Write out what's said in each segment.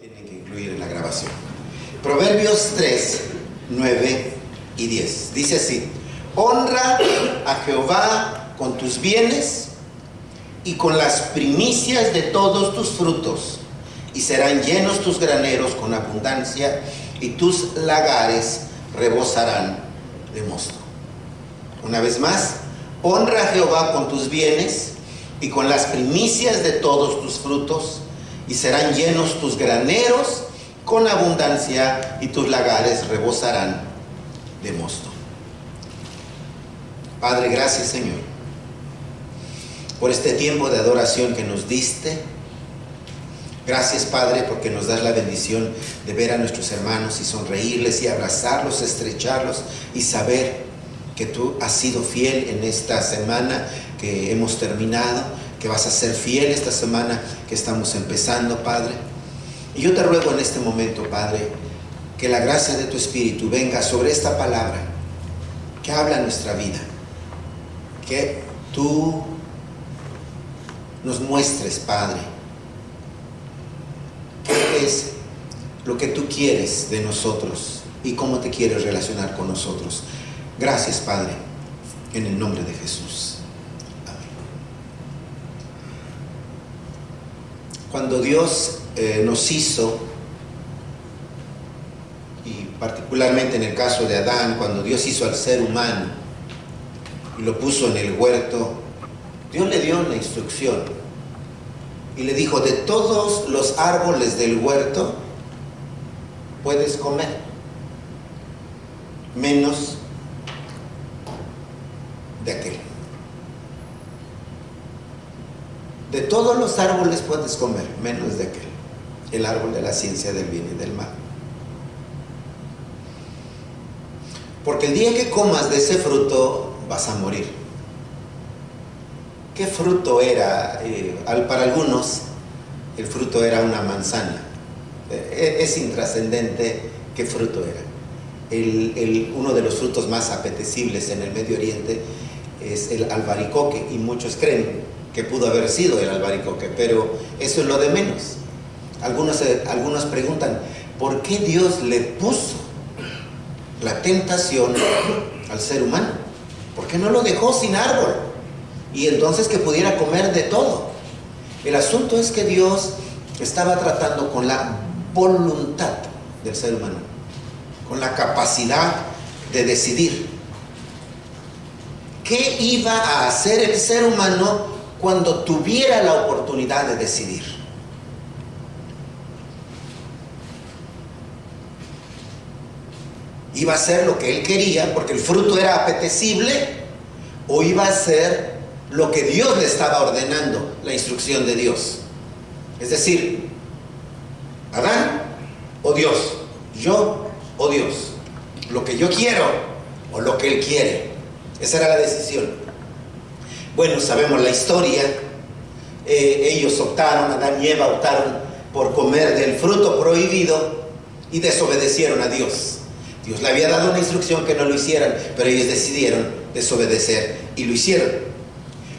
tienen que incluir en la grabación. Proverbios 3, 9 y 10. Dice así: honra a Jehová con tus bienes y con las primicias de todos tus frutos, y serán llenos tus graneros con abundancia, y tus lagares rebosarán de mosto. Una vez más, honra a Jehová con tus bienes y con las primicias de todos tus frutos, y serán llenos tus graneros con abundancia, y tus lagares rebosarán de mosto. Padre, gracias, Señor, por este tiempo de adoración que nos diste. Gracias, Padre, porque nos das la bendición de ver a nuestros hermanos y sonreírles y abrazarlos, estrecharlos y saber que tú has sido fiel en esta semana que hemos terminado, que vas a ser fiel esta semana que estamos empezando, Padre. Y yo te ruego en este momento, Padre, que la gracia de tu Espíritu venga sobre esta palabra que habla nuestra vida, que tú nos muestres, Padre, qué es lo que tú quieres de nosotros y cómo te quieres relacionar con nosotros. Gracias, Padre, en el nombre de Jesús. Amén. Cuando Dios nos hizo, y particularmente en el caso de Adán, cuando Dios hizo al ser humano y lo puso en el huerto, Dios le dio una instrucción y le dijo: de todos los árboles del huerto puedes comer, menos de aquel. De todos los árboles puedes comer, menos de aquel, el árbol de la ciencia del bien y del mal. Porque el día que comas de ese fruto vas a morir. ¿Qué fruto era? Para algunos el fruto era una manzana. Es intrascendente qué fruto era. Uno de los frutos más apetecibles en el Medio Oriente es el albaricoque, y muchos creen que pudo haber sido el albaricoque, pero eso es lo de menos. Algunos preguntan: ¿por qué Dios le puso la tentación al ser humano? ¿Por qué no lo dejó sin árbol? Y entonces que pudiera comer de todo. El asunto es que Dios estaba tratando con la voluntad del ser humano, con la capacidad de decidir. ¿Qué iba a hacer el ser humano cuando tuviera la oportunidad de decidir? ¿Iba a hacer lo que él quería porque el fruto era apetecible, o iba a hacer lo que Dios le estaba ordenando, la instrucción de Dios? Es decir, Adán o Dios, yo o Dios, lo que yo quiero o lo que él quiere. Esa era la decisión. Bueno, sabemos la historia. Ellos optaron, Adán y Eva optaron por comer del fruto prohibido y desobedecieron a Dios. Dios le había dado una instrucción que no lo hicieran, pero ellos decidieron desobedecer y lo hicieron.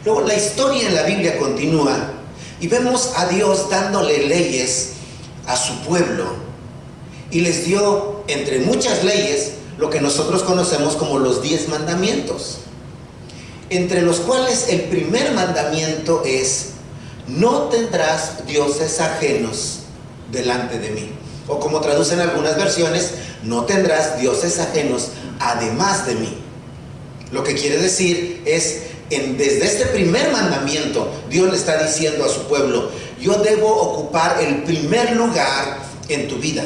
Luego la historia en la Biblia continúa y vemos a Dios dándole leyes a su pueblo, y les dio, entre muchas leyes, lo que nosotros conocemos como los 10 mandamientos, entre los cuales el primer mandamiento es: no tendrás dioses ajenos delante de mí. O como traducen algunas versiones, no tendrás dioses ajenos además de mí. Lo que quiere decir es, desde este primer mandamiento, Dios le está diciendo a su pueblo: yo debo ocupar el primer lugar en tu vida.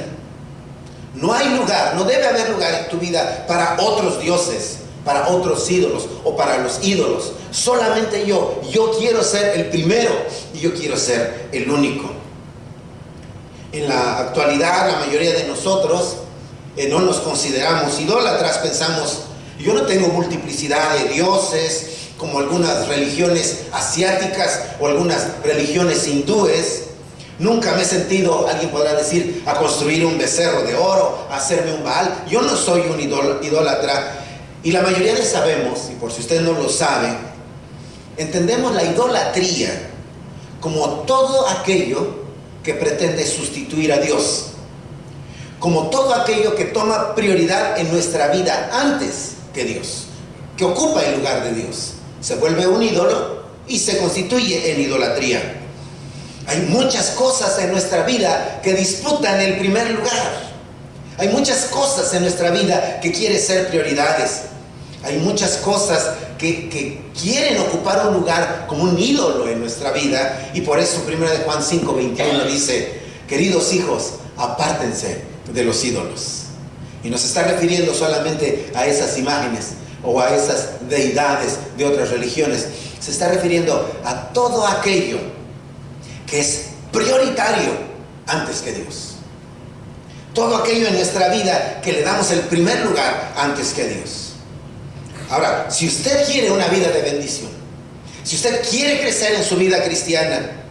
No hay lugar, no debe haber lugar en tu vida para otros dioses, para otros ídolos o para los ídolos. Solamente yo quiero ser el primero y yo quiero ser el único. En la actualidad, la mayoría de nosotros no nos consideramos idólatras. Pensamos: yo no tengo multiplicidad de dioses como algunas religiones asiáticas o algunas religiones hindúes. Nunca me he sentido, alguien podrá decir, a construir un becerro de oro, a hacerme un Baal. Yo no soy un idólatra. Y la mayoría de sabemos, y por si usted no lo sabe, entendemos la idolatría como todo aquello que pretende sustituir a Dios, como todo aquello que toma prioridad en nuestra vida antes que Dios, que ocupa el lugar de Dios, se vuelve un ídolo y se constituye en idolatría. Hay muchas cosas en nuestra vida que disputan el primer lugar. Hay muchas cosas en nuestra vida que quieren ser prioridades. Hay muchas cosas que quieren ocupar un lugar como un ídolo en nuestra vida. Y por eso 1 Juan 5:21 dice: queridos hijos, apártense de los ídolos. Y nos está refiriendo solamente a esas imágenes o a esas deidades de otras religiones. Se está refiriendo a todo aquello que es prioritario antes que Dios. Todo aquello en nuestra vida que le damos el primer lugar antes que Dios. Ahora, si usted quiere una vida de bendición, si usted quiere crecer en su vida cristiana,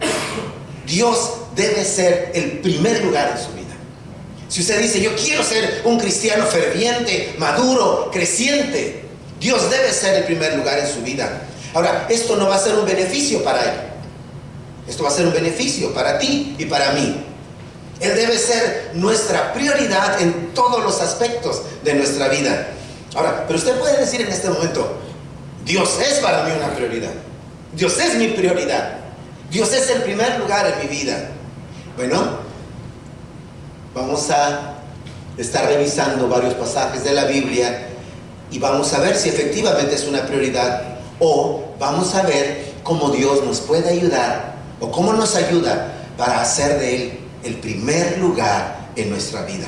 Dios debe ser el primer lugar en su vida. Si usted dice: yo quiero ser un cristiano ferviente, maduro, creciente, Dios debe ser el primer lugar en su vida. Ahora, esto no va a ser un beneficio para Él. Esto va a ser un beneficio para ti y para mí. Él debe ser nuestra prioridad en todos los aspectos de nuestra vida. Ahora, pero usted puede decir en este momento: Dios es para mí una prioridad. Dios es mi prioridad. Dios es el primer lugar en mi vida. Bueno, vamos a estar revisando varios pasajes de la Biblia y vamos a ver si efectivamente es una prioridad, o vamos a ver cómo Dios nos puede ayudar o cómo nos ayuda para hacer de Él el primer lugar en nuestra vida.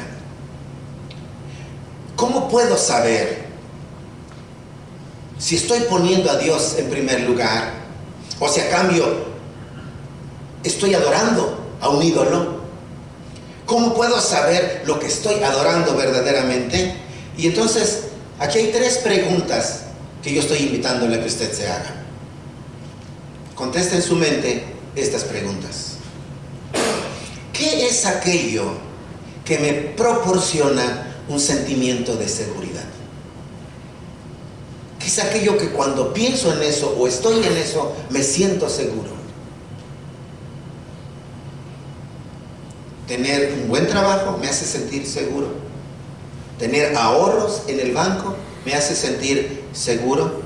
¿Cómo puedo saber si estoy poniendo a Dios en primer lugar o si a cambio estoy adorando a un ídolo? ¿Cómo puedo saber lo que estoy adorando verdaderamente? Y entonces, aquí hay 3 preguntas que yo estoy invitándole a que usted se haga. Conteste en su mente estas preguntas. ¿Qué es aquello que me proporciona un sentimiento de seguridad? ¿Qué es aquello que cuando pienso en eso o estoy en eso me siento seguro? Tener un buen trabajo me hace sentir seguro. Tener ahorros en el banco me hace sentir seguro.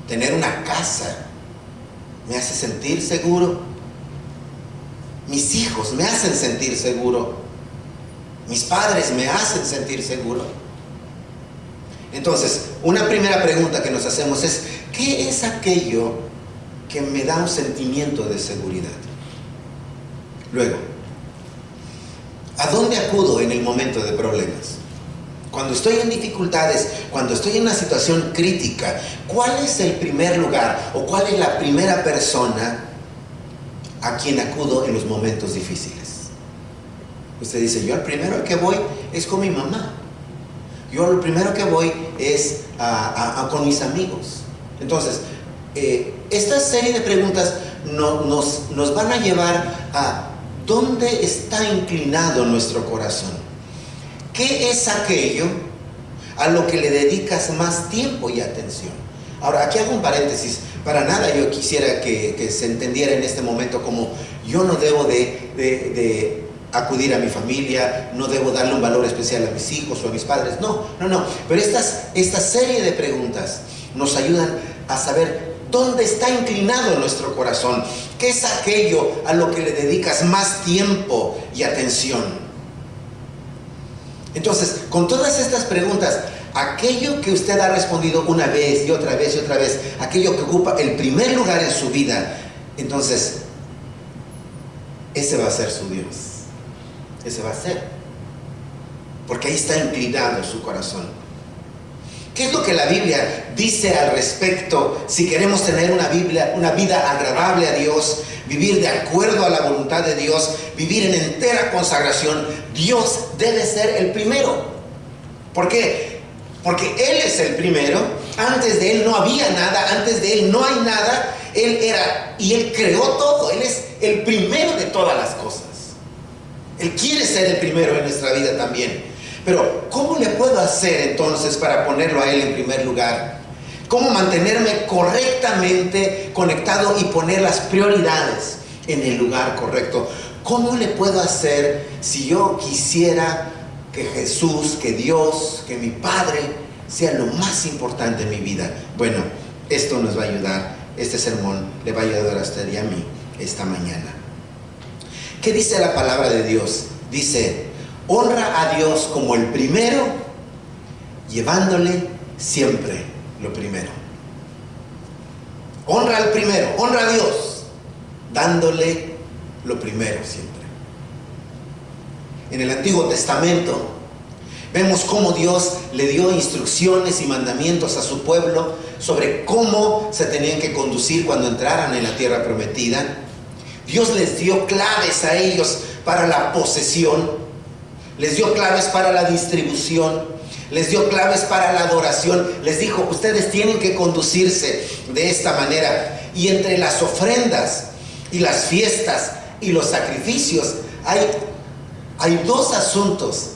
Tener una casa me hace sentir seguro. Mis hijos me hacen sentir seguro. Mis padres me hacen sentir seguro. Entonces, una primera pregunta que nos hacemos es: ¿qué es aquello que me da un sentimiento de seguridad? Luego, ¿a dónde acudo en el momento de problemas? Cuando estoy en dificultades, cuando estoy en una situación crítica, ¿cuál es el primer lugar o cuál es la primera persona a quien acudo en los momentos difíciles? Usted dice: yo al primero que voy es con mi mamá. Yo lo primero que voy es con mis amigos. Entonces, esta serie de preguntas nos van a llevar a dónde está inclinado nuestro corazón. ¿Qué es aquello a lo que le dedicas más tiempo y atención? Ahora, aquí hago un paréntesis. Para nada yo quisiera que se entendiera en este momento como yo no debo de acudir a mi familia, no debo darle un valor especial a mis hijos o a mis padres. No. Pero esta serie de preguntas nos ayudan a saber dónde está inclinado nuestro corazón. ¿Qué es aquello a lo que le dedicas más tiempo y atención? Entonces, con todas estas preguntas, aquello que usted ha respondido una vez y otra vez y otra vez, aquello que ocupa el primer lugar en su vida, entonces, ese va a ser su Dios. Ese va a ser. Porque ahí está inclinado su corazón. ¿Qué es lo que la Biblia dice al respecto? Si queremos tener una vida agradable a Dios, vivir de acuerdo a la voluntad de Dios, vivir en entera consagración, Dios debe ser el primero. ¿Por qué? Porque Él es el primero. Antes de Él no había nada, antes de Él no hay nada. Él era y Él creó todo. Él es el primero de todas las cosas. Él quiere ser el primero en nuestra vida también. Pero, ¿cómo le puedo hacer entonces para ponerlo a Él en primer lugar? ¿Cómo mantenerme correctamente conectado y poner las prioridades en el lugar correcto? ¿Cómo le puedo hacer si yo quisiera que Jesús, que Dios, que mi Padre sea lo más importante en mi vida? Bueno, esto nos va a ayudar, este sermón le va a ayudar a usted y a mí esta mañana. ¿Qué dice la palabra de Dios? Dice, honra a Dios como el primero, llevándole siempre lo primero. Honra al primero, honra a Dios, dándole lo primero siempre. En el Antiguo Testamento vemos cómo Dios le dio instrucciones y mandamientos a su pueblo sobre cómo se tenían que conducir cuando entraran en la tierra prometida. Dios les dio claves a ellos para la posesión, les dio claves para la distribución, les dio claves para la adoración. Les dijo, ustedes tienen que conducirse de esta manera. Y entre las ofrendas y las fiestas y los sacrificios hay dos asuntos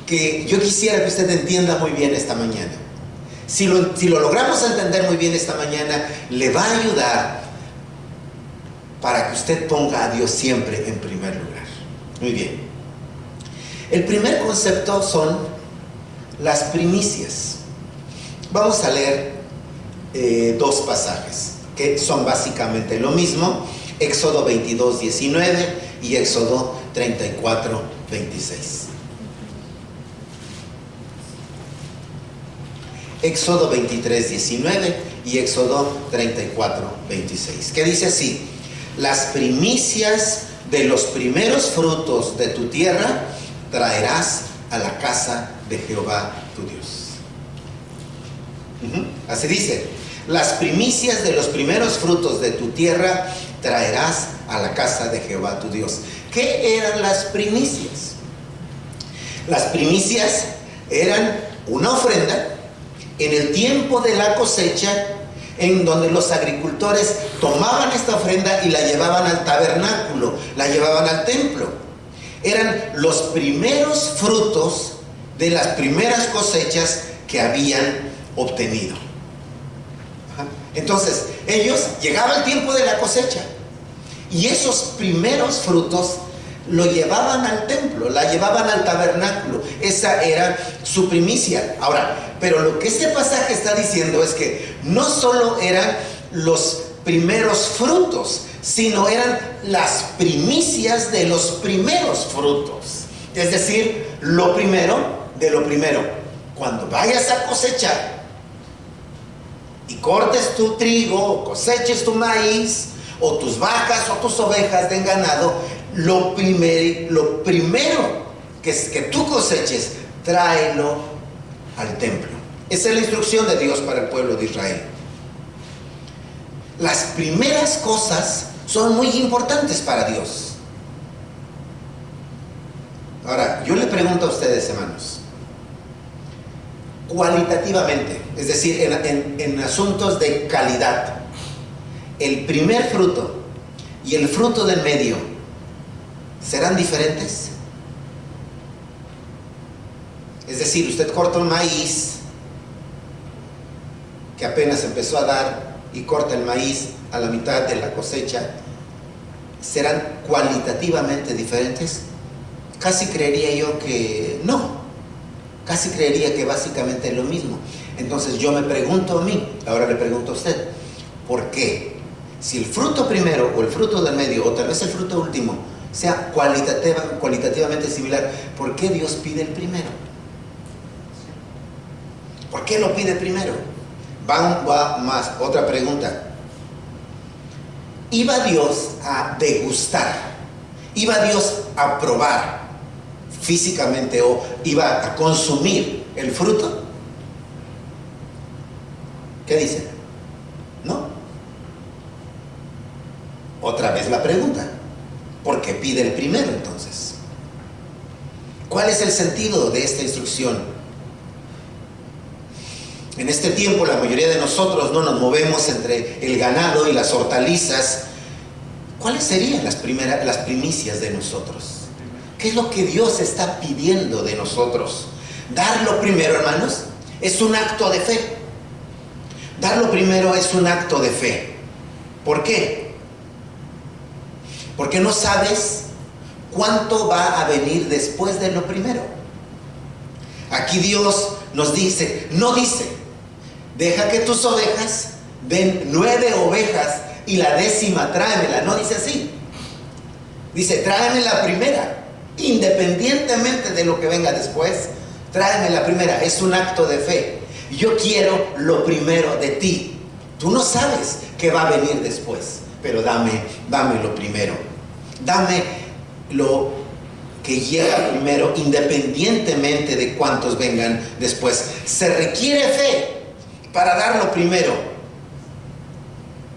que yo quisiera que usted entienda muy bien esta mañana. Si lo logramos entender muy bien esta mañana, le va a ayudar para que usted ponga a Dios siempre en primer lugar. Muy bien. El primer concepto son las primicias. Vamos a leer dos pasajes que son básicamente lo mismo. Éxodo 22, 19 y Éxodo 34, 26. Éxodo 23, 19 y Éxodo 34, 26. Que dice así: las primicias de los primeros frutos de tu tierra traerás a la casa de Jehová tu Dios. Así dice: las primicias de los primeros frutos de tu tierra traerás a la casa de Jehová tu Dios. ¿Qué eran las primicias? Las primicias eran una ofrenda en el tiempo de la cosecha, en donde los agricultores tomaban esta ofrenda y la llevaban al tabernáculo, la llevaban al templo. Eran los primeros frutos de las primeras cosechas que habían obtenido. Entonces, llegaba el tiempo de la cosecha y esos primeros frutos lo llevaban al templo, la llevaban al tabernáculo. Esa era su primicia. Ahora, pero lo que este pasaje está diciendo es que no solo eran los primeros frutos, sino eran las primicias de los primeros frutos. Es decir, lo primero de lo primero. Cuando vayas a cosechar y cortes tu trigo, o coseches tu maíz, o tus vacas o tus ovejas de ganado, lo primero que tú coseches, tráelo al templo. Esa es la instrucción de Dios para el pueblo de Israel. Las primeras cosas son muy importantes para Dios. Ahora, yo le pregunto a ustedes, hermanos, cualitativamente, es decir, en asuntos de calidad, el primer fruto y el fruto del medio, ¿serán diferentes? Es decir, usted corta un maíz que apenas empezó a dar y corta el maíz a la mitad de la cosecha, ¿serán cualitativamente diferentes? Casi creería yo que no. Casi creería que básicamente es lo mismo. Entonces yo me pregunto a mí, ahora le pregunto a usted, ¿por qué? Si el fruto primero o el fruto del medio o tal vez el fruto último sea cualitativamente similar, ¿por qué Dios pide el primero? ¿Por qué lo pide primero? Va más, otra pregunta. ¿Iba Dios a degustar? ¿Iba Dios a probar físicamente o iba a consumir el fruto? ¿Qué dicen? ¿No? Otra vez la pregunta. ¿Por qué pide el primero entonces? ¿Cuál es el sentido de esta instrucción? En este tiempo la mayoría de nosotros no nos movemos entre el ganado y las hortalizas. ¿Cuáles serían las primicias de nosotros? ¿Qué es lo que Dios está pidiendo de nosotros? Darlo primero, hermanos, es un acto de fe. Darlo primero es un acto de fe. ¿Por qué? Porque no sabes cuánto va a venir después de lo primero. Aquí Dios nos dice, no dice, deja que tus ovejas den 9 ovejas y la 10ª tráemela. No dice así. Dice, tráeme la primera, independientemente de lo que venga después. Tráeme la primera. Es un acto de fe. Yo quiero lo primero de ti. Tú no sabes qué va a venir después, pero dame lo primero. Dame lo que llega primero, independientemente de cuántos vengan después. Se requiere fe para dar lo primero.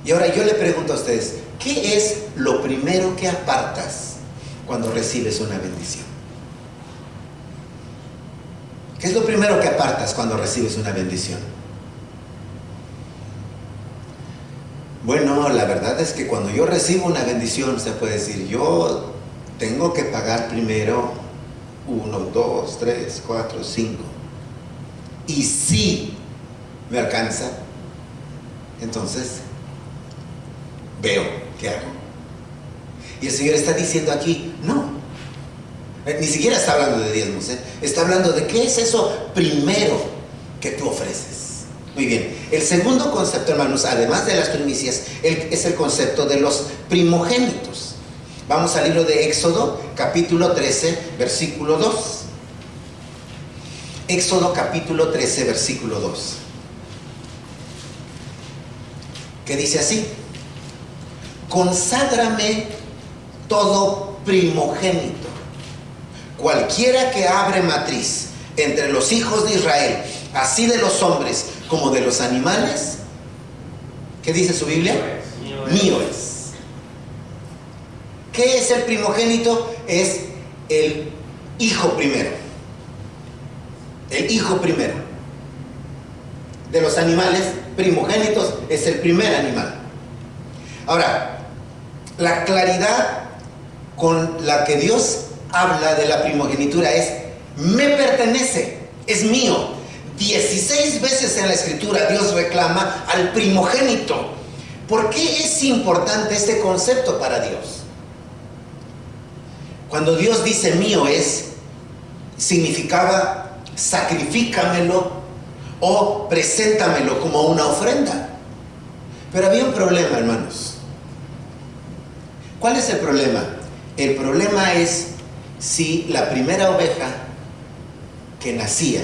Y ahora yo le pregunto a ustedes, ¿qué es lo primero que apartas cuando recibes una bendición? ¿Qué es lo primero que apartas cuando recibes una bendición? Bueno, la verdad es que cuando yo recibo una bendición, se puede decir, yo tengo que pagar primero 1, 2, 3, 4, 5. Y si me alcanza, entonces veo qué hago. Y el Señor está diciendo aquí, no. Ni siquiera está hablando de diezmos, está hablando de qué es eso primero que tú ofreces. Muy bien, el segundo concepto, hermanos, además de las primicias, es el concepto de los primogénitos. Vamos al libro de Éxodo, capítulo 13, versículo 2. Éxodo, capítulo 13, versículo 2. Que dice así: conságrame todo primogénito, cualquiera que abre matriz entre los hijos de Israel, así de los hombres como de los animales. ¿Qué dice su Biblia? Mío es. ¿Qué es el primogénito? Es el hijo primero. El hijo primero. De los animales primogénitos es el primer animal. Ahora, la claridad con la que Dios habla de la primogenitura es: me pertenece, es mío. 16 veces en la Escritura Dios reclama al primogénito. ¿Por qué es importante este concepto para Dios? Cuando Dios dice mío es, significaba sacrifícamelo o preséntamelo como una ofrenda. Pero había un problema, hermanos. ¿Cuál es el problema? El problema es si la primera oveja que nacía,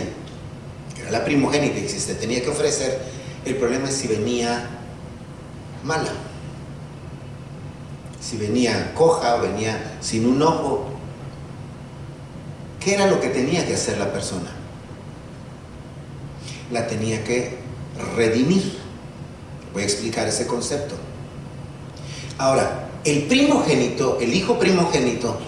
que era la primogénita y que se tenía que ofrecer, el problema es si venía mala, si venía coja o venía sin un ojo. ¿Qué era lo que tenía que hacer la persona? La tenía que redimir. Voy a explicar ese concepto. Ahora, el primogénito, el hijo primogénito,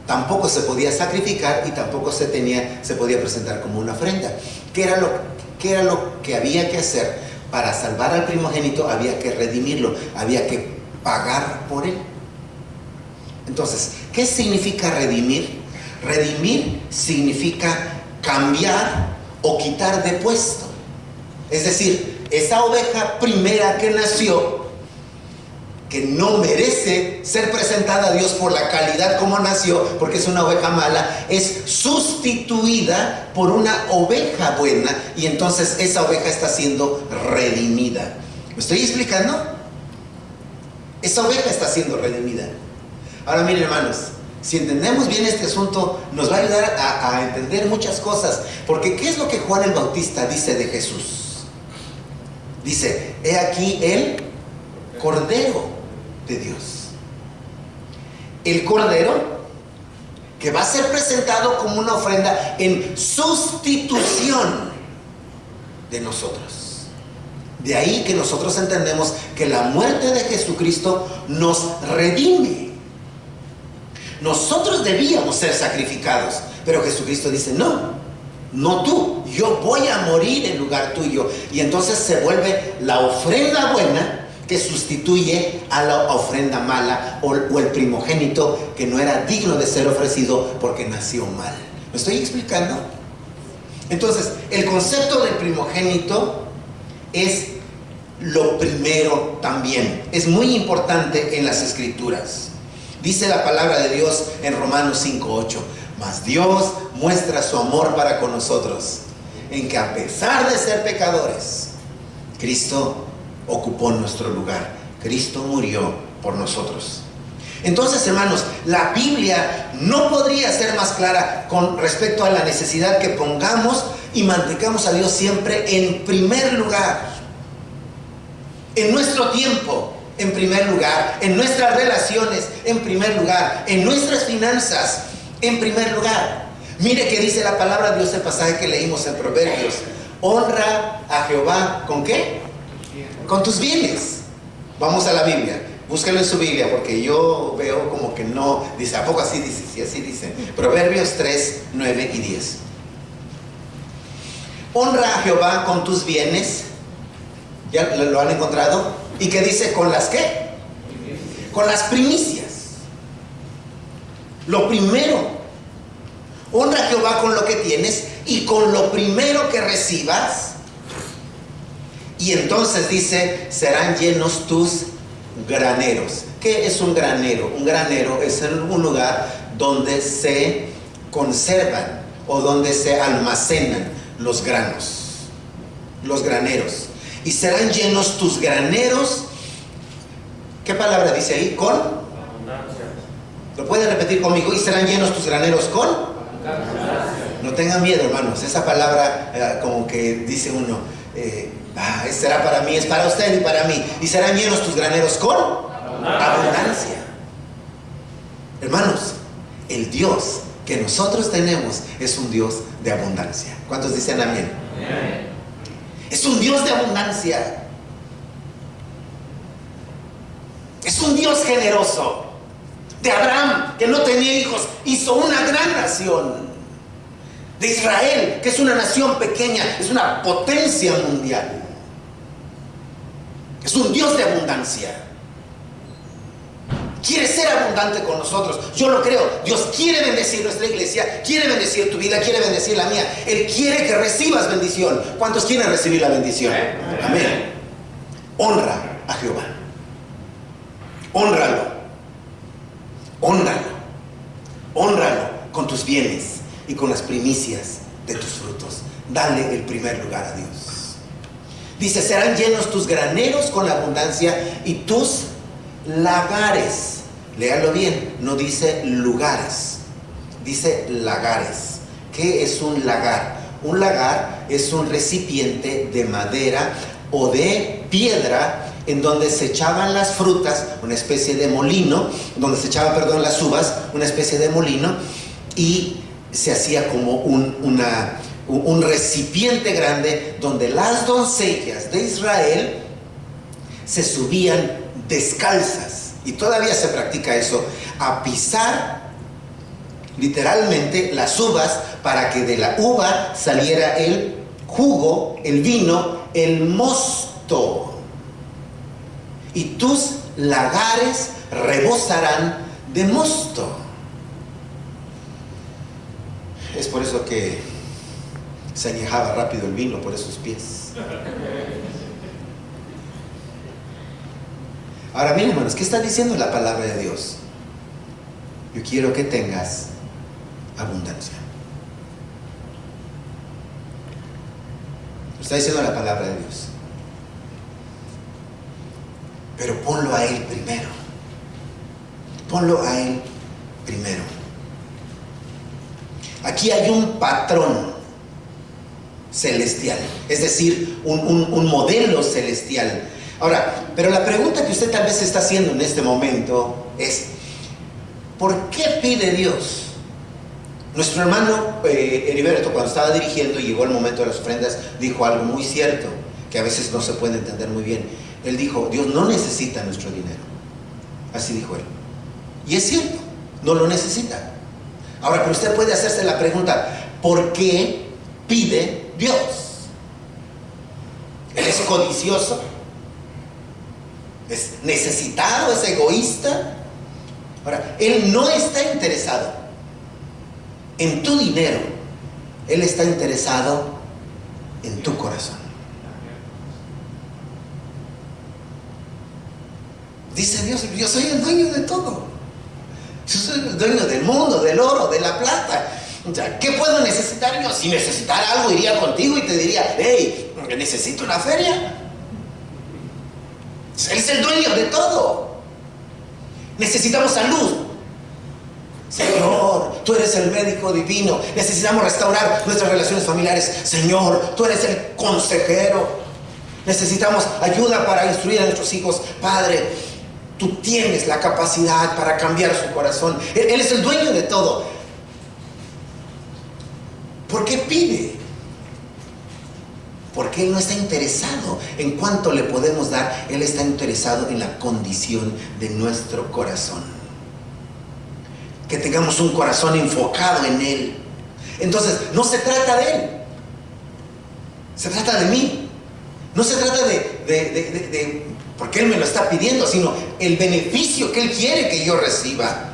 tampoco se podía sacrificar y tampoco se podía presentar como una ofrenda. ¿Qué era lo que había que hacer? Para salvar al primogénito había que redimirlo, había que pagar por él. Entonces, ¿qué significa redimir? Redimir significa cambiar o quitar de puesto. Es decir, esa oveja primera que nació, que no merece ser presentada a Dios por la calidad como nació, porque es una oveja mala, es sustituida por una oveja buena, y entonces esa oveja está siendo redimida. ¿Me estoy explicando? Esa oveja está siendo redimida. Ahora miren, hermanos, si entendemos bien este asunto, nos va a ayudar a entender muchas cosas, porque ¿qué es lo que Juan el Bautista dice de Jesús? Dice: he aquí el Cordero de Dios. El Cordero que va a ser presentado como una ofrenda en sustitución de nosotros. De ahí que nosotros entendemos que la muerte de Jesucristo nos redime. Nosotros debíamos ser sacrificados, pero Jesucristo dice: no tú, yo voy a morir en lugar tuyo. Y entonces se vuelve la ofrenda buena que sustituye a la ofrenda mala o el primogénito que no era digno de ser ofrecido porque nació mal. ¿Me estoy explicando? Entonces, el concepto del primogénito es lo primero también. Es muy importante en las Escrituras. Dice la palabra de Dios en Romanos 5:8, mas Dios muestra su amor para con nosotros, en que a pesar de ser pecadores, Cristo ocupó nuestro lugar. Cristo murió por nosotros. Entonces, hermanos, la Biblia no podría ser más clara con respecto a la necesidad que pongamos y mantengamos a Dios siempre en primer lugar. En nuestro tiempo, en primer lugar. En nuestras relaciones, en primer lugar. En nuestras finanzas, en primer lugar. Mire que dice la palabra de Dios, el pasaje que leímos en Proverbios. Honra a Jehová, ¿con qué? Con tus bienes. Vamos a la Biblia. Búscalo en su Biblia, porque yo veo como que no dice. ¿A poco así dice? Sí, así dice. Proverbios 3, 9 y 10. Honra a Jehová con tus bienes. ¿Ya lo han encontrado? ¿Y qué dice? ¿Con las qué? Con las primicias. Lo primero. Honra a Jehová con lo que tienes y con lo primero que recibas. Y entonces dice, serán llenos tus graneros. ¿Qué es un granero? Un granero es un lugar donde se conservan o donde se almacenan los granos. Los graneros. Y serán llenos tus graneros. ¿Qué palabra dice ahí? Con abundancia. ¿Lo pueden repetir conmigo? Y serán llenos tus graneros con abundancia. No tengan miedo, hermanos. Esa palabra como que dice uno, será para mí, es para usted y para mí. Y serán llenos tus graneros con abundancia. Hermanos, el Dios que nosotros tenemos es un Dios de abundancia. ¿Cuántos dicen amén? Amén. Es un Dios de abundancia. Es un Dios generoso. De Abraham, que no tenía hijos, hizo una gran nación. De Israel, que es una nación pequeña, es una potencia mundial. Es un Dios de abundancia. Quiere ser abundante con nosotros. Yo lo creo. Dios quiere bendecir nuestra iglesia, quiere bendecir tu vida, quiere bendecir la mía. Él quiere que recibas bendición. ¿Cuántos quieren recibir la bendición? Amén. Honra a Jehová. Hónralo. Hónralo. Hónralo con tus bienes y con las primicias de tus frutos. Dale el primer lugar a Dios. Dice, serán llenos tus graneros con abundancia y tus lagares. Léalo bien, no dice lugares, dice lagares. ¿Qué es un lagar? Un lagar es un recipiente de madera o de piedra en donde se echaban las frutas, una especie de molino, donde se echaban, las uvas, una especie de molino, y se hacía como un recipiente grande donde las doncellas de Israel se subían descalzas, y todavía se practica eso, a pisar literalmente las uvas para que de la uva saliera el jugo, el vino, el mosto. Y tus lagares rebosarán de mosto. Es por eso que se añejaba rápido el vino por esos pies. Ahora miren, hermanos, ¿qué está diciendo la palabra de Dios? Yo quiero que tengas abundancia. Lo está diciendo la palabra de Dios. Pero ponlo a Él primero. Ponlo a Él primero. Aquí hay un patrón celestial, es decir, un modelo celestial. Ahora, pero la pregunta que usted tal vez está haciendo en este momento es, ¿por qué pide Dios? Nuestro hermano Heriberto, cuando estaba dirigiendo y llegó el momento de las ofrendas, dijo algo muy cierto, que a veces no se puede entender muy bien. Él dijo, Dios no necesita nuestro dinero. Así dijo él. Y es cierto, no lo necesita. Ahora, pero usted puede hacerse la pregunta, ¿por qué pide Dios? ¿Él es codicioso? ¿Es necesitado? ¿Es egoísta? Ahora, Él no está interesado en tu dinero. Él está interesado en tu corazón. Dice Dios, yo soy el dueño de todo. el dueño del mundo, del oro, de la plata. O sea, ¿qué puedo necesitar yo? Si necesitara algo, iría contigo y te diría, hey, necesito una feria. Él es el dueño de todo. Necesitamos salud. Señor, tú eres el médico divino. Necesitamos restaurar nuestras relaciones familiares. Señor, tú eres el consejero. Necesitamos ayuda para instruir a nuestros hijos. Padre, tú tienes la capacidad para cambiar su corazón. Él es el dueño de todo. ¿Por qué pide? Porque Él no está interesado en cuánto le podemos dar. Él está interesado en la condición de nuestro corazón. Que tengamos un corazón enfocado en Él. Entonces, no se trata de Él. Se trata de mí. No se trata de porque Él me lo está pidiendo, sino el beneficio que Él quiere que yo reciba.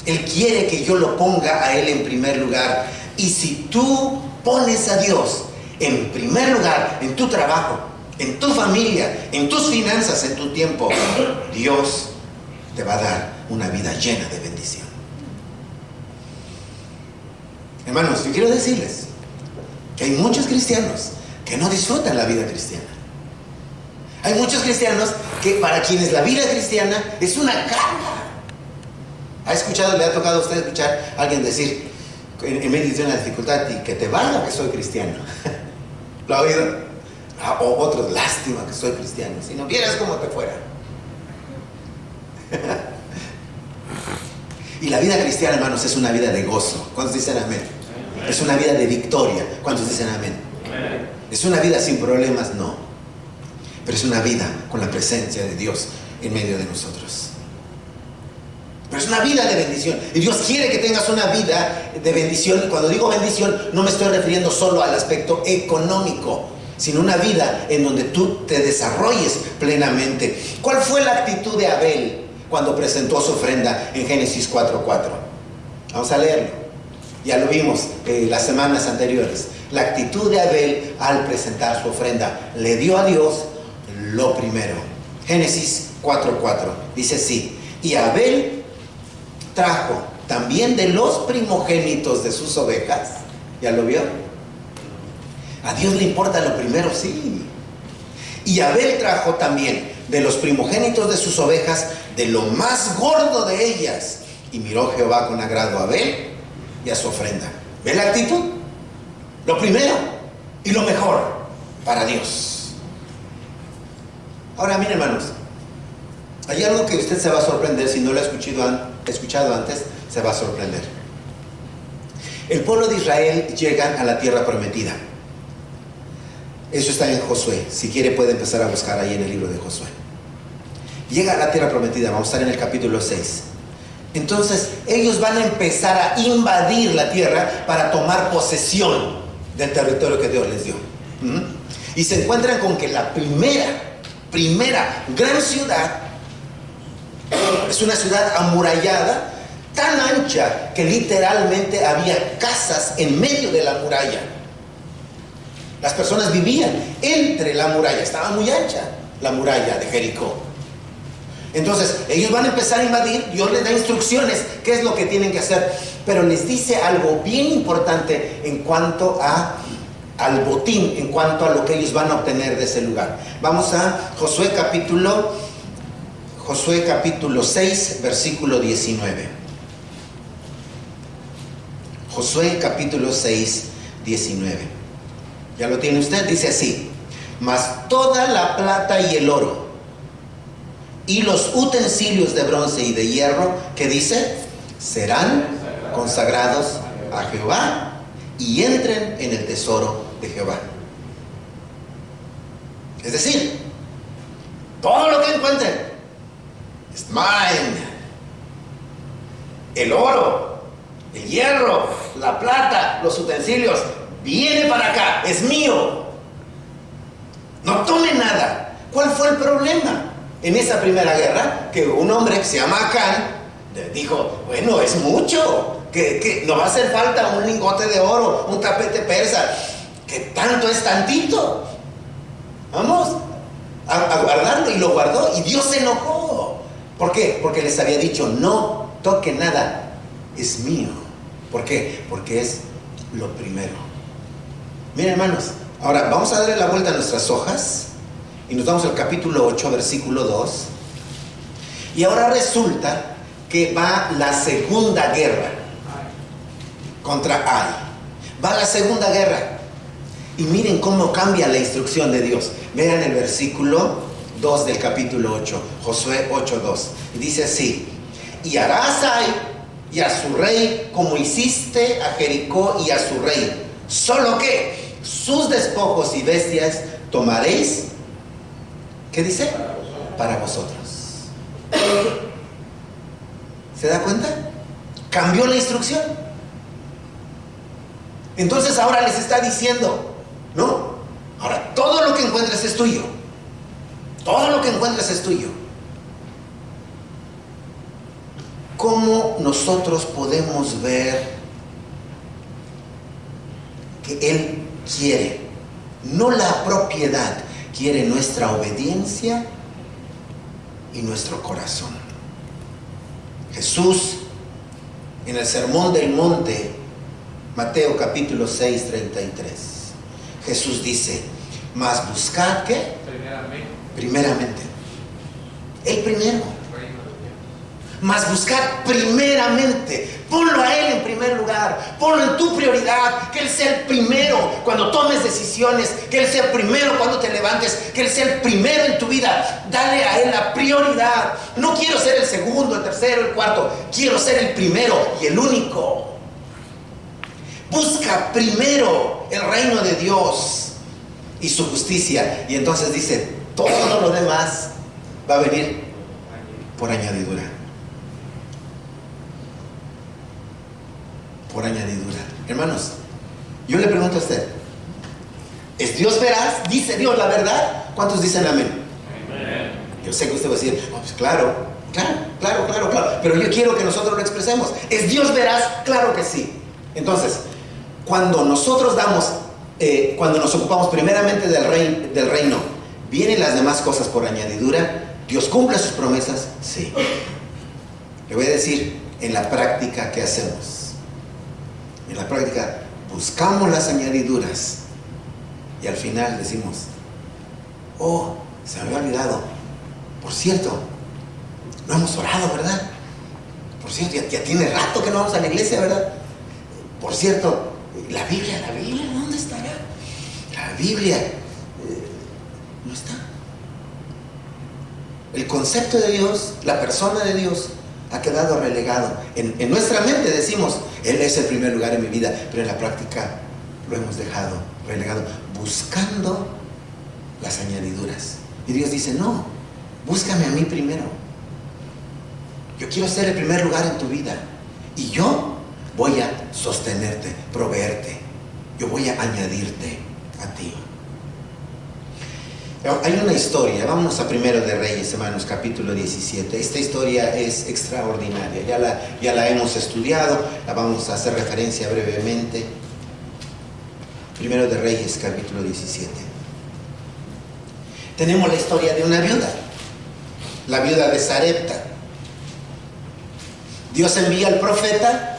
Él quiere que yo lo ponga a Él en primer lugar. Y si tú pones a Dios en primer lugar, en tu trabajo, en tu familia, en tus finanzas, en tu tiempo, Dios te va a dar una vida llena de bendición. Hermanos, yo quiero decirles que hay muchos cristianos que no disfrutan la vida cristiana. Hay muchos cristianos que para quienes la vida cristiana es una carga. ¿Ha escuchado, le ha tocado a usted escuchar a alguien decir en medio de una dificultad, y que te valga que soy cristiano? ¿Lo ha oído? O otros, lástima que soy cristiano, si no vieras cómo te fuera. Y la vida cristiana, hermanos, es una vida de gozo. ¿Cuántos dicen amén? Es una vida de victoria. ¿Cuántos dicen amén? Es una vida sin problemas, no. Pero es una vida con la presencia de Dios en medio de nosotros. Pero es una vida de bendición. Y Dios quiere que tengas una vida de bendición. Y cuando digo bendición, no me estoy refiriendo solo al aspecto económico, sino una vida en donde tú te desarrolles plenamente. ¿Cuál fue la actitud de Abel cuando presentó su ofrenda en Génesis 4:4? Vamos a leerlo. Ya lo vimos las semanas anteriores. La actitud de Abel al presentar su ofrenda. Le dio a Dios lo primero. Génesis 4:4 dice así: y Abel trajo también de los primogénitos de sus ovejas. ¿Ya lo vio? A Dios le importa lo primero, sí. Y Abel trajo también de los primogénitos de sus ovejas, de lo más gordo de ellas. Y miró Jehová con agrado a Abel y a su ofrenda. ¿Ve la actitud? Lo primero y lo mejor para Dios. Ahora, miren, hermanos, hay algo que usted se va a sorprender. Si no lo ha escuchado antes, se va a sorprender. El pueblo de Israel llega a la tierra prometida. Eso está en Josué. Si quiere puede empezar a buscar ahí en el libro de Josué. Llega a la tierra prometida. Vamos a estar en el capítulo 6. Entonces ellos van a empezar a invadir la tierra para tomar posesión del territorio que Dios les dio. Y se encuentran con que la primera gran ciudad es una ciudad amurallada, tan ancha que literalmente había casas en medio de la muralla. Las personas vivían entre la muralla, estaba muy ancha la muralla de Jericó. Entonces ellos van a empezar a invadir. Dios les da instrucciones qué es lo que tienen que hacer, pero les dice algo bien importante en cuanto al botín, en cuanto a lo que ellos van a obtener de ese lugar. Vamos a Josué capítulo 6, versículo 19. Josué capítulo 6, 19. ¿Ya lo tiene usted? Dice así: mas toda la plata y el oro y los utensilios de bronce y de hierro, que dice, serán consagrados a Jehová y entren en el tesoro de Jehová. Es decir, todo lo que encuentren es mine. El oro, el hierro, la plata, los utensilios, viene para acá, es mío. No tome nada. ¿Cuál fue el problema? En esa primera guerra, que un hombre que se llama Acán dijo, bueno, es mucho, que no va a hacer falta un lingote de oro, un tapete persa, que tanto es tantito. Vamos a guardarlo, y lo guardó, y Dios se enojó. ¿Por qué? Porque les había dicho, no toque nada, es mío. ¿Por qué? Porque es lo primero. Miren, hermanos, ahora vamos a darle la vuelta a nuestras hojas y nos vamos al capítulo 8, versículo 2. Y ahora resulta que va la segunda guerra contra Ai. Va la segunda guerra. Y miren cómo cambia la instrucción de Dios. Vean el versículo 2 del capítulo 8, Josué 8:2. Y dice así: y harás a Ai y a su rey como hiciste a Jericó y a su rey, solo que sus despojos y bestias tomaréis, ¿qué dice? Para vosotros. ¿Se da cuenta? Cambió la instrucción. Entonces ahora les está diciendo, ¿no? Ahora todo lo que encuentres es tuyo. Todo lo que encuentres es tuyo. ¿Cómo nosotros podemos ver que Él quiere, no la propiedad, quiere nuestra obediencia y nuestro corazón? Jesús, en el Sermón del Monte, Mateo capítulo 6, 33, Jesús dice: mas buscad, ¿qué? Primeramente. El primero. Mas buscar primeramente, ponlo a Él en primer lugar, ponlo en tu prioridad, que Él sea el primero cuando tomes decisiones, que Él sea el primero cuando te levantes, que Él sea el primero en tu vida. Dale a Él la prioridad. No quiero ser el segundo, el tercero, el cuarto, quiero ser el primero y el único. Busca primero el reino de Dios y su justicia, y entonces dice, todo lo demás va a venir por añadidura. Por añadidura. Hermanos, yo le pregunto a usted, ¿es Dios veraz? ¿Dice Dios la verdad? ¿Cuántos dicen amén? Amén. Yo sé que usted va a decir, oh, pues claro, pero yo quiero que nosotros lo expresemos. ¿Es Dios veraz? Claro que sí. Entonces, cuando nosotros cuando nos ocupamos primeramente del reino, ¿vienen las demás cosas por añadidura? ¿Dios cumple sus promesas? Sí. Le voy a decir, en la práctica, ¿qué hacemos? En la práctica, buscamos las añadiduras y al final decimos, oh, se me había olvidado. Por cierto, no hemos orado, ¿verdad? Por cierto, ya tiene rato que no vamos a la iglesia, ¿verdad? Por cierto, la Biblia, ¿dónde está ya? La Biblia no está. El concepto de Dios, la persona de Dios, ha quedado relegado. En nuestra mente decimos, Él es el primer lugar en mi vida, pero en la práctica lo hemos dejado relegado, buscando las añadiduras. Y Dios dice, no, búscame a mí primero. Yo quiero ser el primer lugar en tu vida. Y yo voy a sostenerte, proveerte. Yo voy a añadirte a ti. Hay una historia, vamos a Primero de Reyes, hermanos, capítulo 17. Esta historia es extraordinaria, ya la hemos estudiado, la vamos a hacer referencia brevemente. Primero de Reyes, capítulo 17. Tenemos la historia de una viuda, la viuda de Sarepta. Dios envía al profeta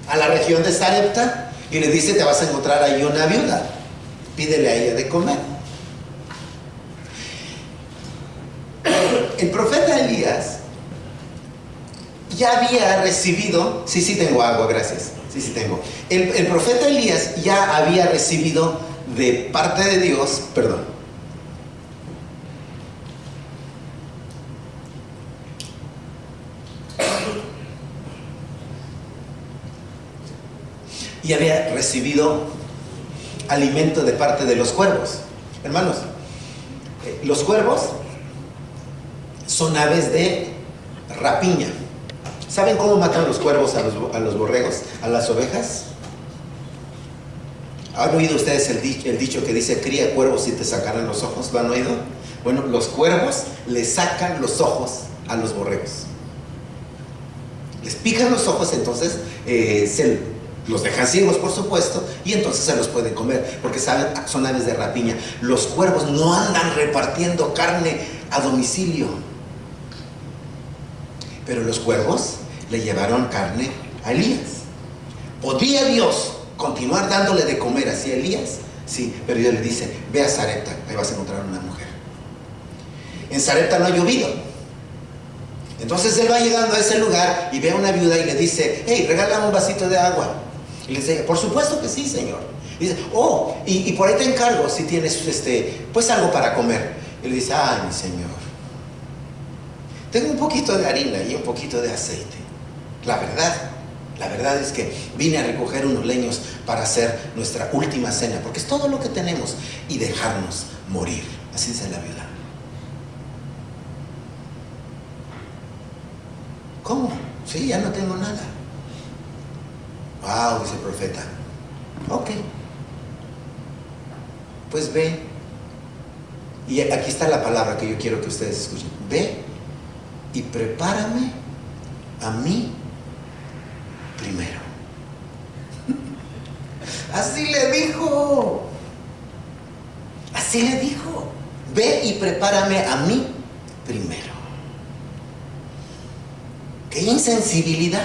a la región de Sarepta y le dice, te vas a encontrar ahí una viuda, pídele a ella de comer. El profeta Elías ya había recibido, sí tengo agua, gracias, sí tengo. El profeta Elías ya había recibido de parte de Dios, y había recibido alimento de parte de los cuervos. Hermanos, los cuervos son aves de rapiña. ¿Saben cómo matan los cuervos a los borregos, a las ovejas? ¿Han oído ustedes el dicho que dice, cría cuervos y te sacarán los ojos? ¿Lo han oído? Bueno, los cuervos le sacan los ojos a los borregos. Les pican los ojos, entonces los dejan ciegos, por supuesto, y entonces se los pueden comer, porque saben, son aves de rapiña. Los cuervos no andan repartiendo carne a domicilio. Pero los cuervos le llevaron carne a Elías. ¿Podría Dios continuar dándole de comer así a Elías? Sí, pero Dios le dice, ve a Sarepta, ahí vas a encontrar una mujer. En Sarepta no ha llovido. Entonces él va llegando a ese lugar y ve a una viuda y le dice, hey, regálame un vasito de agua. Y le dice, por supuesto que sí, señor. Y dice, oh, y por ahí te encargo si tienes pues algo para comer. Y le dice, ay, mi señor, tengo un poquito de harina y un poquito de aceite. La verdad es que vine a recoger unos leños para hacer nuestra última cena, porque es todo lo que tenemos, y dejarnos morir. Así dice la viuda. ¿Cómo? Sí, ya no tengo nada. Wow, dice el profeta. Ok. Pues ve. Y aquí está la palabra que yo quiero que ustedes escuchen. Ve y prepárame a mí primero. Así le dijo. Así le dijo. Ve y prepárame a mí primero. ¡Qué insensibilidad!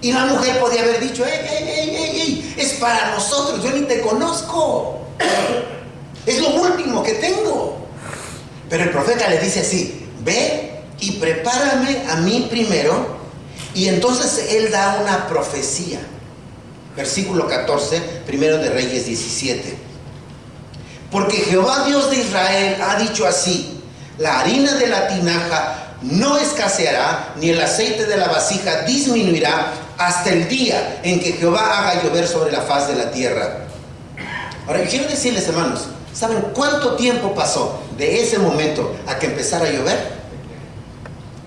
Y la mujer podía haber dicho, ey, es para nosotros, yo ni te conozco. Es lo último que tengo. Pero el profeta le dice así, ve y prepárame a mí primero. Y entonces él da una profecía. Versículo 14, primero de Reyes 17. Porque Jehová Dios de Israel ha dicho así, la harina de la tinaja no escaseará, ni el aceite de la vasija disminuirá hasta el día en que Jehová haga llover sobre la faz de la tierra. Ahora, quiero decirles, hermanos, ¿saben cuánto tiempo pasó de ese momento a que empezara a llover?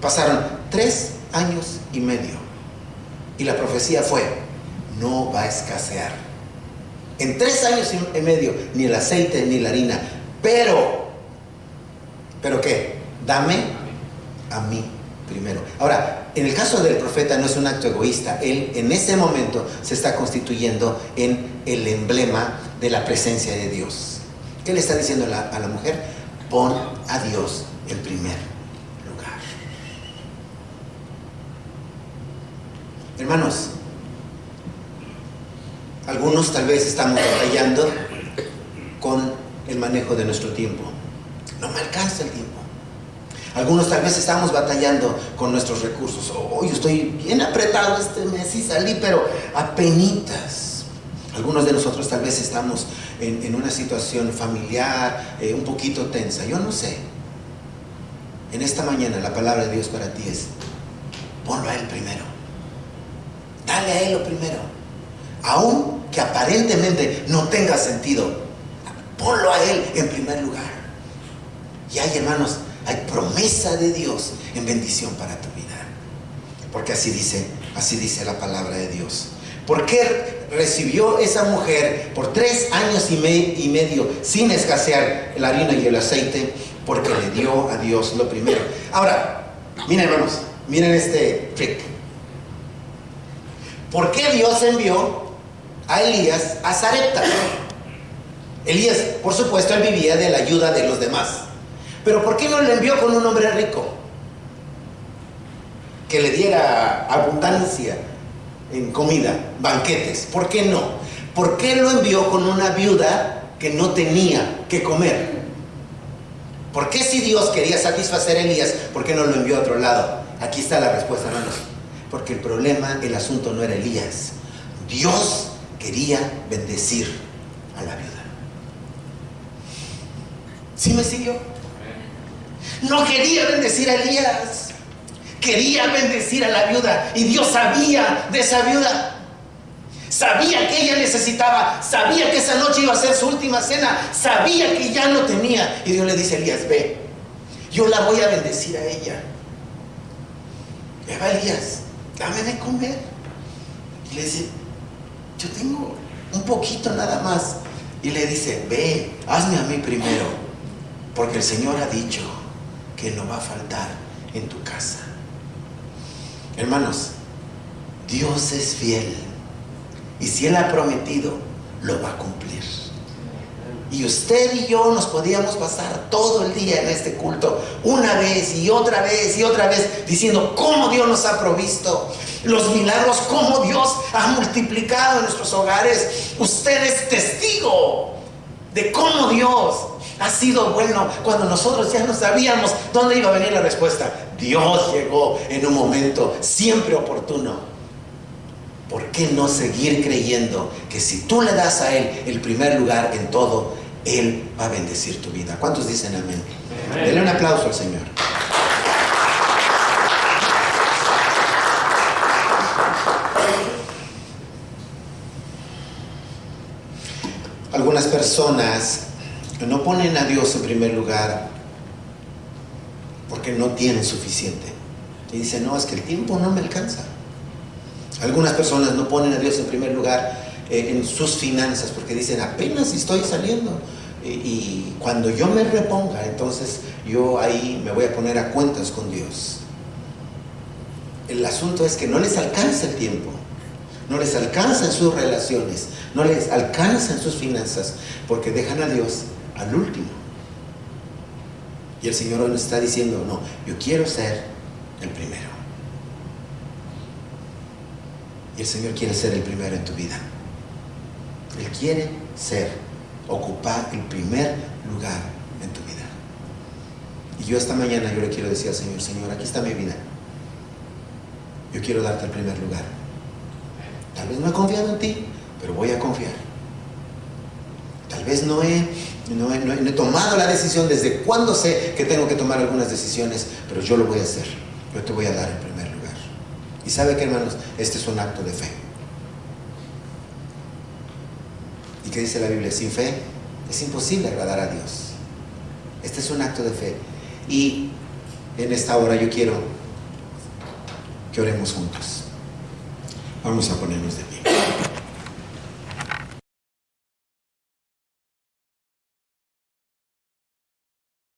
Pasaron 3 años y medio. Y la profecía fue, no va a escasear. En 3 años y medio, ni el aceite ni la harina. ¿Pero qué? Dame a mí primero. Ahora, en el caso del profeta no es un acto egoísta. Él en ese momento se está constituyendo en el emblema de la presencia de Dios. ¿Qué le está diciendo a la mujer? Pon a Dios en primer lugar. Hermanos, algunos tal vez estamos batallando con el manejo de nuestro tiempo. No me alcanza el tiempo. Algunos tal vez estamos batallando con nuestros recursos. Hoy estoy bien apretado este mes y salí, pero apenitas. Algunos de nosotros tal vez estamos en una situación familiar un poquito tensa. Yo no sé. En esta mañana la palabra de Dios para ti es, ponlo a Él primero. Dale a Él lo primero. Aun que aparentemente no tenga sentido, ponlo a Él en primer lugar. Y hay, hermanos, hay promesa de Dios en bendición para tu vida. Porque así dice la palabra de Dios. ¿Por qué recibió esa mujer por 3 años y medio sin escasear la harina y el aceite? Porque le dio a Dios lo primero. Ahora, miren, hermanos, miren este trick. ¿Por qué Dios envió a Elías a Sarepta? Elías, por supuesto, él vivía de la ayuda de los demás. Pero ¿por qué no le envió con un hombre rico? Que le diera abundancia en comida, banquetes. ¿Por qué no? ¿Por qué lo envió con una viuda que no tenía que comer? ¿Por qué si Dios quería satisfacer a Elías, por qué no lo envió a otro lado? Aquí está la respuesta, hermanos. Porque el problema, el asunto no era Elías. Dios quería bendecir a la viuda. ¿Sí me siguió? No quería bendecir a Elías, quería bendecir a la viuda. Y Dios sabía de esa viuda, sabía que ella necesitaba, sabía que esa noche iba a ser su última cena, sabía que ya no tenía. Y Dios le dice a Elías, ve, yo la voy a bendecir a ella. Ve, va Elías, dame de comer. Y le dice, yo tengo un poquito nada más. Y le dice, ve, hazme a mí primero, porque el Señor ha dicho que no va a faltar en tu casa. Hermanos, Dios es fiel, y si Él ha prometido, lo va a cumplir. Y usted y yo nos podíamos pasar todo el día en este culto, una vez y otra vez y otra vez, diciendo cómo Dios nos ha provisto, los milagros, cómo Dios ha multiplicado en nuestros hogares. Usted es testigo de cómo Dios ha sido bueno cuando nosotros ya no sabíamos dónde iba a venir la respuesta. Dios llegó en un momento siempre oportuno. ¿Por qué no seguir creyendo que si tú le das a Él el primer lugar en todo, Él va a bendecir tu vida? ¿Cuántos dicen amén? Amén. Denle un aplauso al Señor. Algunas personas no ponen a Dios en primer lugar porque no tienen suficiente. Y dicen, no, es que el tiempo no me alcanza. Algunas personas no ponen a Dios en primer lugar en sus finanzas porque dicen, apenas estoy saliendo. Y cuando yo me reponga, entonces yo ahí me voy a poner a cuentas con Dios. El asunto es que no les alcanza el tiempo, no les alcanza en sus relaciones, no les alcanza en sus finanzas, porque dejan a Dios al último. Y el Señor hoy nos está diciendo, no, yo quiero ser el primero. Y el Señor quiere ser el primero en tu vida. Él quiere ocupar el primer lugar en tu vida. Y yo esta mañana yo le quiero decir al Señor, Señor, aquí está mi vida. Yo quiero darte el primer lugar. Tal vez no he confiado en ti, pero voy a confiar. Tal vez no he tomado la decisión desde cuando sé que tengo que tomar algunas decisiones, pero yo lo voy a hacer. Yo te voy a dar el primer lugar. Y sabe que, hermanos, este es un acto de fe. ¿Y qué dice la Biblia? Sin fe es imposible agradar a Dios. Este es un acto de fe. Y en esta hora yo quiero que oremos juntos. Vamos a ponernos de pie.